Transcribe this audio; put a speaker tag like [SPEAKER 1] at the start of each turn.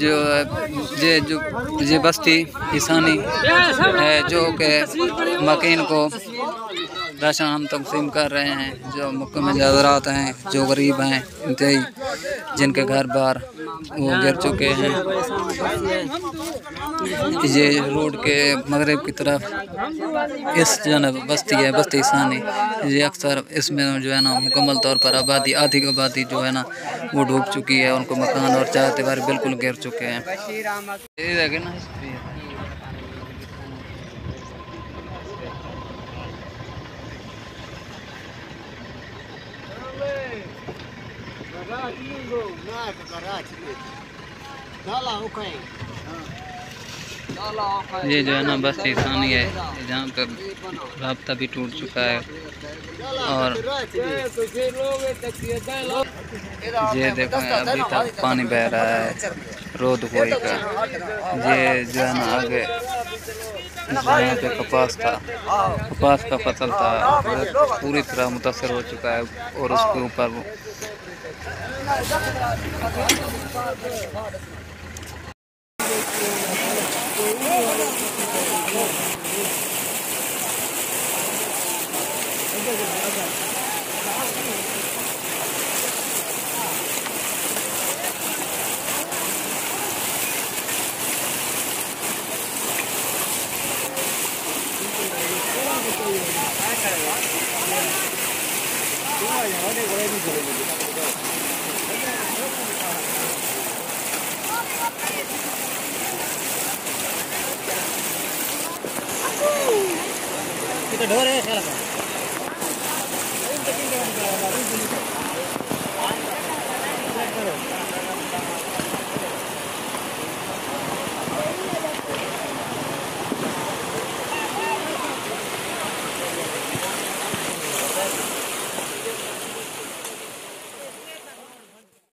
[SPEAKER 1] जो ये बस्ती ईसानी है जो कि मकीन को राशन हम तकसीम कर रहे हैं। जो मुकम्मल हज़रात हैं, जो गरीब हैं, इंतहाई जिनके घर बार वो गिर चुके हैं। ये रोड के मगरिब की तरफ इस जो है बस्ती है, बस्ती ईसानी। ये अक्सर इसमें जो है ना मुकम्मल तौर पर आबादी, आधी आबादी जो है ना वो डूब चुकी है। उनको मकान और चार दीवार बिल्कुल गिर चुके हैं। ये जो है ना बस्ती ईसानी है, जहाँ पर राब्ता भी टूट चुका है। और ये देखो अभी तक पानी बह रहा है रोड कोई का। ये जो है ना आगे यहाँ पे कपास था, कपास का फसल था, पूरी तरह मुतासर हो चुका है। और उसके ऊपर ढोर है।